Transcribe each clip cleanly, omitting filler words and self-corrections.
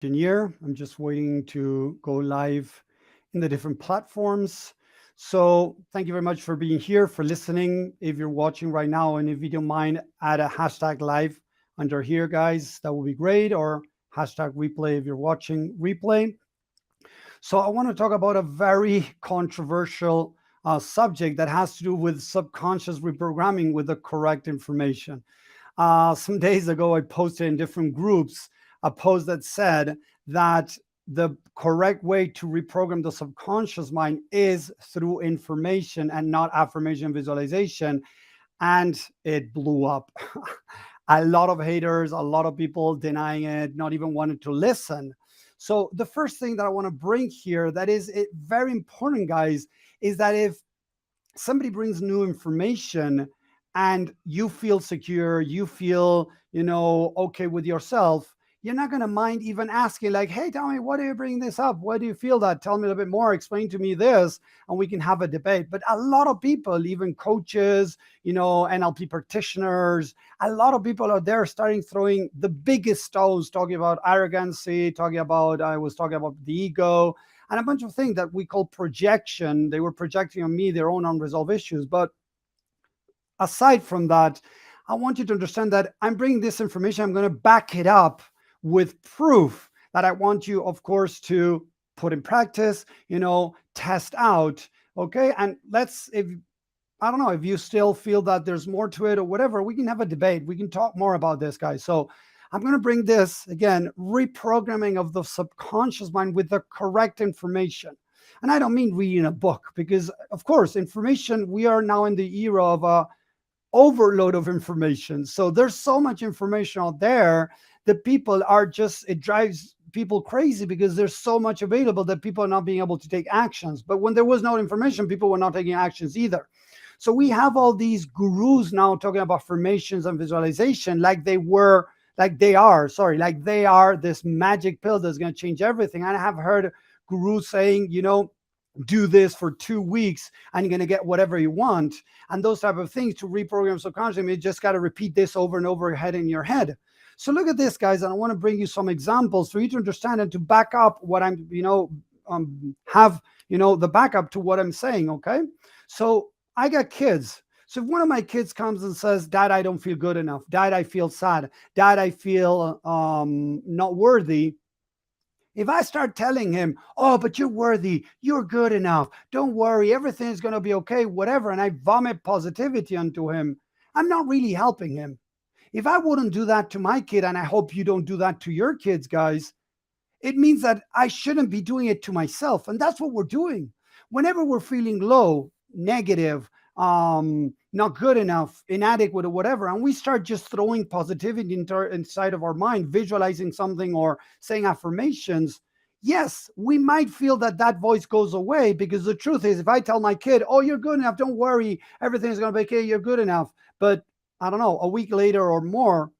Engineer. I'm just waiting to go live in the different platforms. So thank you very much for being here, for listening. If you're watching right now, and if you don't mind, add a hashtag live under here, guys, that would be great. Or hashtag replay if you're watching replay. So I want to talk about a very controversial subject that has to do with subconscious reprogramming with the correct information. Some days ago, I posted in different groups a post that said that the correct way to reprogram the subconscious mind is through information and not affirmation visualization. And it blew up. A lot of haters, a lot of people denying it, not even wanting to listen. So the first thing that I want to bring here that is very important, guys, is that if somebody brings new information and you feel secure, you feel, okay with yourself, you're not going to mind even asking, like, hey, tell me, what are you bringing this up? Why do you feel that? Tell me a little bit more, explain to me this, and we can have a debate. But a lot of people, even coaches, NLP practitioners, a lot of people out there starting throwing the biggest stones, talking about arrogancy, I was talking about the ego, and a bunch of things that we call projection. They were projecting on me their own unresolved issues. But aside from that, I want you to understand that I'm bringing this information, I'm going to back it up with proof that I want you, of course, to put in practice, test out. Okay. And if I don't know if you still feel that there's more to it or whatever, we can have a debate. We can talk more about this, guys. So I'm going to bring this again, reprogramming of the subconscious mind with the correct information. And I don't mean reading a book, because of course, information, we are now in the era of a overload of information. So there's so much information out there that it drives people crazy because there's so much available that people are not being able to take actions. But when there was no information, people were not taking actions either. So we have all these gurus now talking about affirmations and visualization like they are this magic pill that's going to change everything. And I have heard gurus saying, do this for 2 weeks and you're going to get whatever you want, and those type of things to reprogram subconsciously. You just got to repeat this over and over again in your head. So look at this, guys, and I want to bring you some examples for you to understand and to back up what I'm have the backup to what I'm saying. Okay, so I got kids. So if one of my kids comes and says, Dad, I don't feel good enough, Dad, I feel sad, Dad, I feel not worthy, if I start telling him, oh, but you're worthy, you're good enough, don't worry, everything's going to be okay, whatever, and I vomit positivity onto him, I'm not really helping him. If I wouldn't do that to my kid, and I hope you don't do that to your kids, guys, it means that I shouldn't be doing it to myself. And that's what we're doing. Whenever we're feeling low, negative, not good enough, inadequate, or whatever, and we start just throwing positivity inside of our mind, visualizing something or saying affirmations, yes, we might feel that voice goes away, because the truth is, if I tell my kid, oh, you're good enough, don't worry, everything's going to be okay, you're good enough, but I don't know, a week later or more,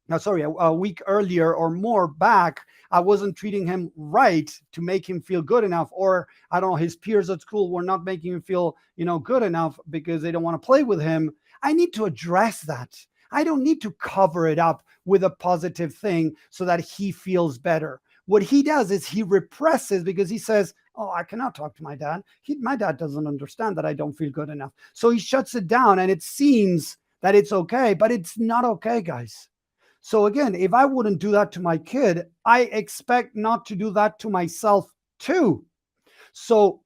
a week earlier or more back, I wasn't treating him right to make him feel good enough, or I don't know, his peers at school were not making him feel, good enough because they don't want to play with him. I need to address that. I don't need to cover it up with a positive thing so that he feels better. What he does is he represses, because he says, oh, I cannot talk to my dad. My dad doesn't understand that I don't feel good enough. So he shuts it down, and it seems that it's okay, but it's not okay, guys. So again, if I wouldn't do that to my kid, I expect not to do that to myself too. So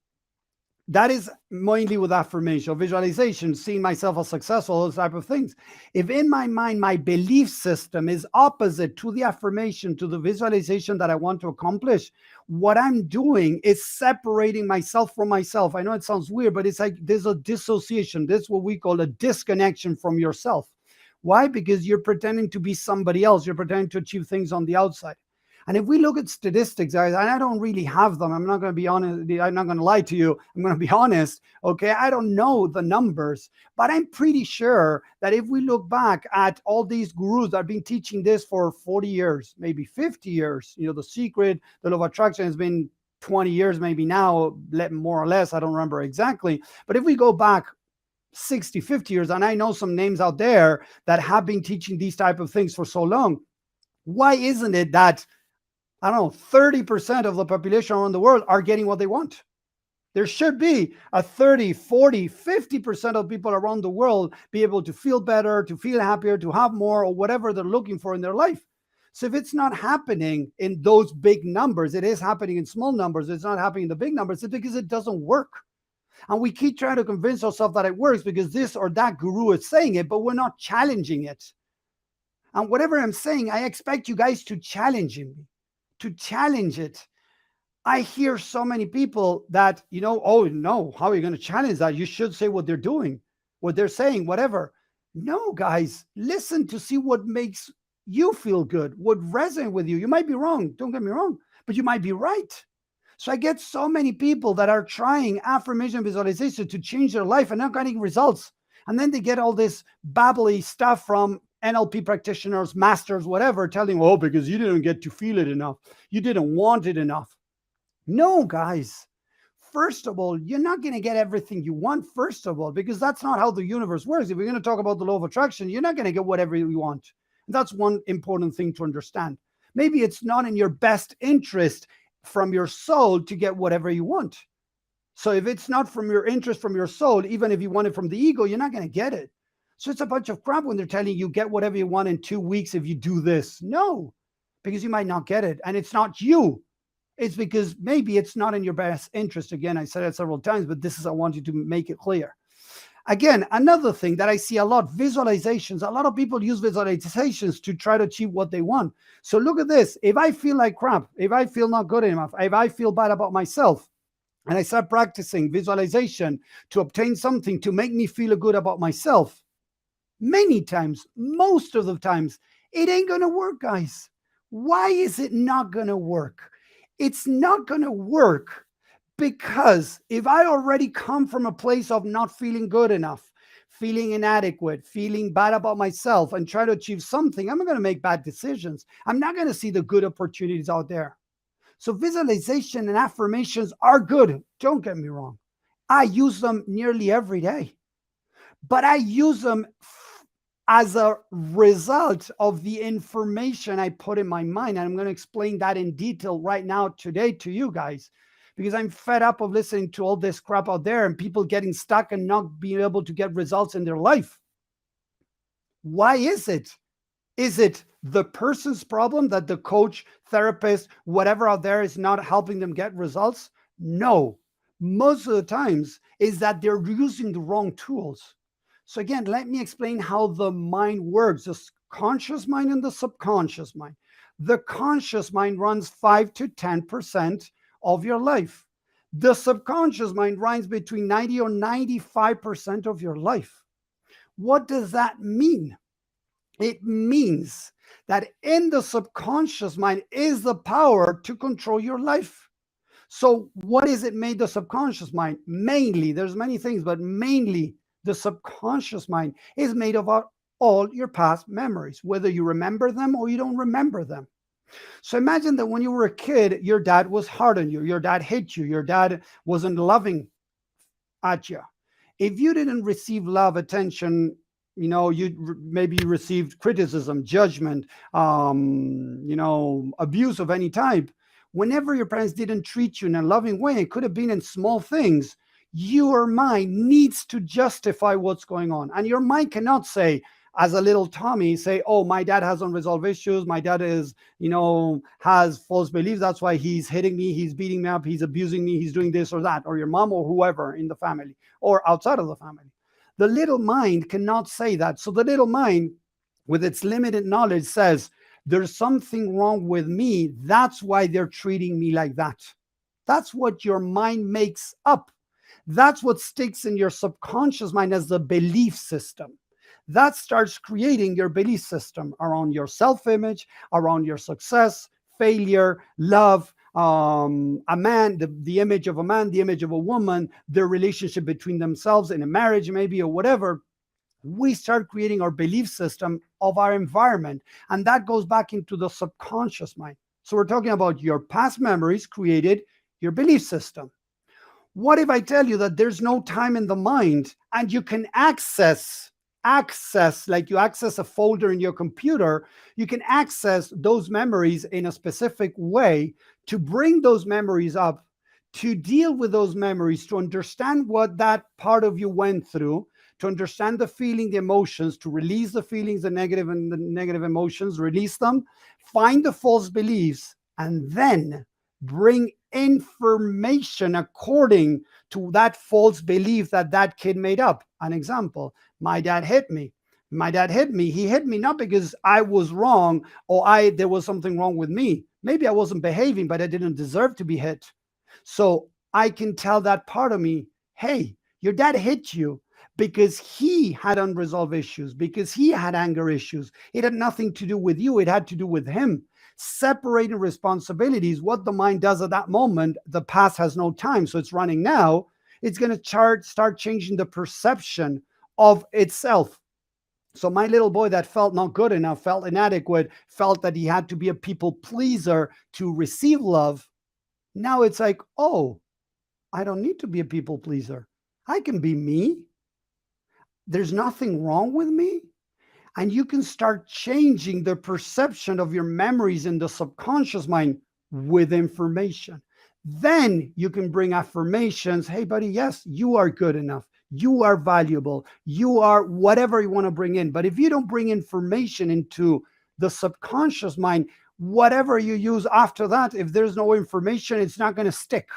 that is mainly with affirmation, visualization, seeing myself as successful, those type of things. If in my mind, my belief system is opposite to the affirmation, to the visualization that I want to accomplish, what I'm doing is separating myself from myself. I know it sounds weird, but it's like there's a dissociation. This is what we call a disconnection from yourself. Why? Because you're pretending to be somebody else. You're pretending to achieve things on the outside. And if we look at statistics, guys, and I don't really have them, I'm not going to be honest, I'm not going to lie to you, I'm going to be honest, okay? I don't know the numbers, but I'm pretty sure that if we look back at all these gurus that have been teaching this for 40 years, maybe 50 years, The Secret, the Law of Attraction has been 20 years, maybe now, more or less, I don't remember exactly. But if we go back 60, 50 years, and I know some names out there that have been teaching these type of things for so long, why isn't it that I don't know, 30% of the population around the world are getting what they want. There should be a 30, 40, 50% of people around the world be able to feel better, to feel happier, to have more, or whatever they're looking for in their life. So if it's not happening in those big numbers, it is happening in small numbers, it's not happening in the big numbers, it's because it doesn't work. And we keep trying to convince ourselves that it works because this or that guru is saying it, but we're not challenging it. And whatever I'm saying, I expect you guys to challenge me, to challenge it. I hear so many people that, oh no, how are you going to challenge that? You should say what they're doing, what they're saying, whatever. No, guys, listen to see what makes you feel good, what resonates with you. You might be wrong, don't get me wrong, but you might be right. So I get so many people that are trying affirmation visualization to change their life and not getting results. And then they get all this babbly stuff from NLP practitioners, masters, whatever, telling, oh, because you didn't get to feel it enough. You didn't want it enough. No, guys. First of all, you're not going to get everything you want, first of all, because that's not how the universe works. If we're going to talk about the law of attraction, you're not going to get whatever you want. And that's one important thing to understand. Maybe it's not in your best interest from your soul to get whatever you want. So if it's not from your interest, from your soul, even if you want it from the ego, you're not going to get it. So it's a bunch of crap when they're telling you get whatever you want in 2 weeks if you do this. No, because you might not get it. And it's not you. It's because maybe it's not in your best interest. Again, I said it several times, but this is, I want you to make it clear. Again, another thing that I see a lot, visualizations. A lot of people use visualizations to try to achieve what they want. So look at this. If I feel like crap, if I feel not good enough, if I feel bad about myself, and I start practicing visualization to obtain something to make me feel good about myself, many times, most of the times, it ain't going to work, guys. Why is it not going to work? It's not going to work because if I already come from a place of not feeling good enough, feeling inadequate, feeling bad about myself, and try to achieve something, I'm going to make bad decisions. I'm not going to see the good opportunities out there. So visualization and affirmations are good. Don't get me wrong. I use them nearly every day, but I use them as a result of the information I put in my mind. And I'm going to explain that in detail right now today to you guys, because I'm fed up of listening to all this crap out there and people getting stuck and not being able to get results in their life. Why is it? Is it the person's problem that the coach, therapist, whatever out there is not helping them get results? No. Most of the times is that they're using the wrong tools. So again, let me explain how the mind works, the conscious mind and the subconscious mind. The conscious mind runs 5 to 10% of your life. The subconscious mind runs between 90 or 95% of your life. What does that mean? It means that in the subconscious mind is the power to control your life. So what is it made the subconscious mind? Mainly, there's many things, but mainly the subconscious mind is made of all your past memories, whether you remember them or you don't remember them. So imagine that when you were a kid, your dad was hard on you, your dad hit you, your dad wasn't loving at you. If you didn't receive love, attention, you maybe received criticism, judgment, abuse of any type. Whenever your parents didn't treat you in a loving way, it could have been in small things. Your mind needs to justify what's going on. And your mind cannot say, as a little Tommy, say, oh, my dad has unresolved issues. My dad is, has false beliefs. That's why he's hitting me. He's beating me up. He's abusing me. He's doing this or that. Or your mom or whoever in the family or outside of the family. The little mind cannot say that. So the little mind, with its limited knowledge, says, there's something wrong with me. That's why they're treating me like that. That's what your mind makes up. That's what sticks in your subconscious mind as the belief system. That starts creating your belief system around your self-image, around your success, failure, love, a man, the image of a man, the image of a woman, their relationship between themselves in a marriage maybe or whatever. We start creating our belief system of our environment. And that goes back into the subconscious mind. So we're talking about your past memories created your belief system. What if I tell you that there's no time in the mind and you can access access, like you access a folder in your computer, you can access those memories in a specific way to bring those memories up, to deal with those memories, to understand what that part of you went through, to understand the feeling, the emotions, to release the feelings, the negative emotions, release them, find the false beliefs, and then bring information according to that false belief that that kid made up. An example: my dad hit me. My dad hit me. He hit me not because I was wrong or there was something wrong with me. Maybe I wasn't behaving, but I didn't deserve to be hit. So I can tell that part of me, hey, your dad hit you because he had unresolved issues, because he had anger issues. It had nothing to do with you. It had to do with him. Separating responsibilities, what the mind does at that moment, the past has no time, so it's running now. It's going to start changing the perception of itself. So my little boy that felt not good enough, felt inadequate, felt that he had to be a people pleaser to receive love. Now it's like, oh, I don't need to be a people pleaser. I can be me. There's nothing wrong with me. And you can start changing the perception of your memories in the subconscious mind with information. Then you can bring affirmations. Hey, buddy, yes, you are good enough. You are valuable. You are whatever you want to bring in. But if you don't bring information into the subconscious mind, whatever you use after that, if there's no information, it's not going to stick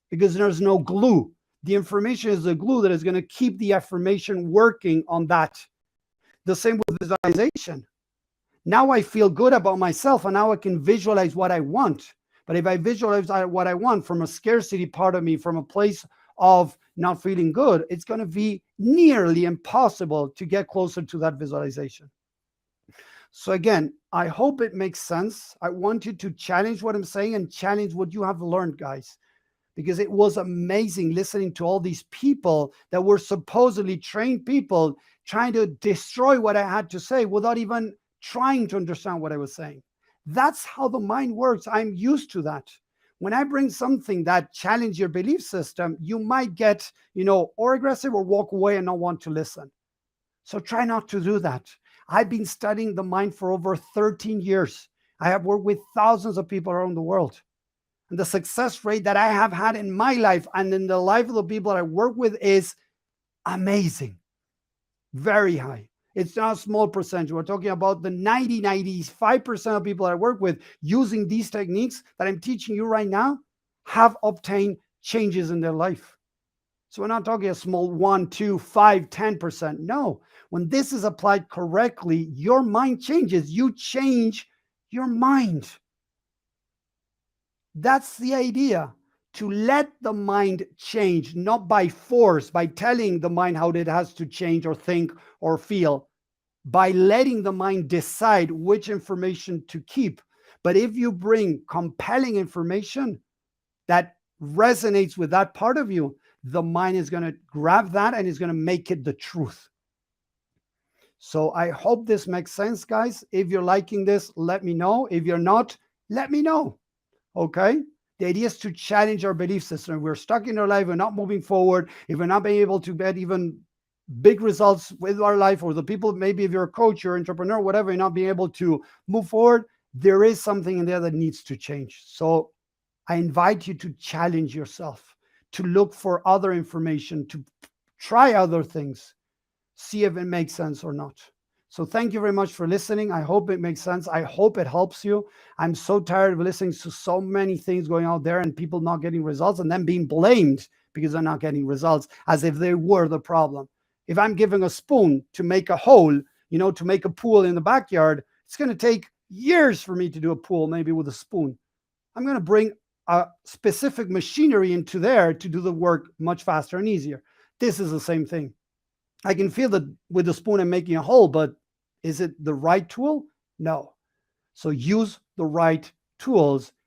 because there's no glue. The information is the glue that is going to keep the affirmation working on that. The same with visualization. Now I feel good about myself, and now I can visualize what I want. But if I visualize what I want from a scarcity part of me, from a place of not feeling good, it's going to be nearly impossible to get closer to that visualization. So again, I hope it makes sense. I want you to challenge what I'm saying and challenge what you have learned, guys, because it was amazing listening to all these people that were supposedly trained people trying to destroy what I had to say without even trying to understand what I was saying. That's how the mind works. I'm used to that. When I bring something that challenges your belief system, you might get, or aggressive or walk away and not want to listen. So try not to do that. I've been studying the mind for over 13 years. I have worked with thousands of people around the world. And the success rate that I have had in my life and in the life of the people that I work with is amazing. Very high. It's not a small percentage. We're talking about the 95% of people that I work with using these techniques that I'm teaching you right now have obtained changes in their life. So we're not talking a small 1, 2, 5, 10%. No, when this is applied correctly, your mind changes. You change your mind. That's the idea. To let the mind change, not by force, by telling the mind how it has to change or think or feel, by letting the mind decide which information to keep. But if you bring compelling information that resonates with that part of you, the mind is going to grab that and is going to make it the truth. So I hope this makes sense, guys. If you're liking this, let me know. If you're not, let me know. Okay? The idea is to challenge our belief system. If we're stuck in our life, we're not moving forward, if we're not being able to get even big results with our life, or the people, maybe if you're a coach, you're an entrepreneur, whatever, you're not being able to move forward, there is something in there that needs to change. So I invite you to challenge yourself, to look for other information, to try other things, see if it makes sense or not. So thank you very much for listening. I hope it makes sense. I hope it helps you. I'm so tired of listening to so many things going out there and people not getting results and then being blamed because they're not getting results as if they were the problem. If I'm giving a spoon to make a hole, to make a pool in the backyard, it's going to take years for me to do a pool, maybe with a spoon. I'm going to bring a specific machinery into there to do the work much faster and easier. This is the same thing. I can feel that with the spoon I'm making a hole, but is it the right tool? No. So use the right tools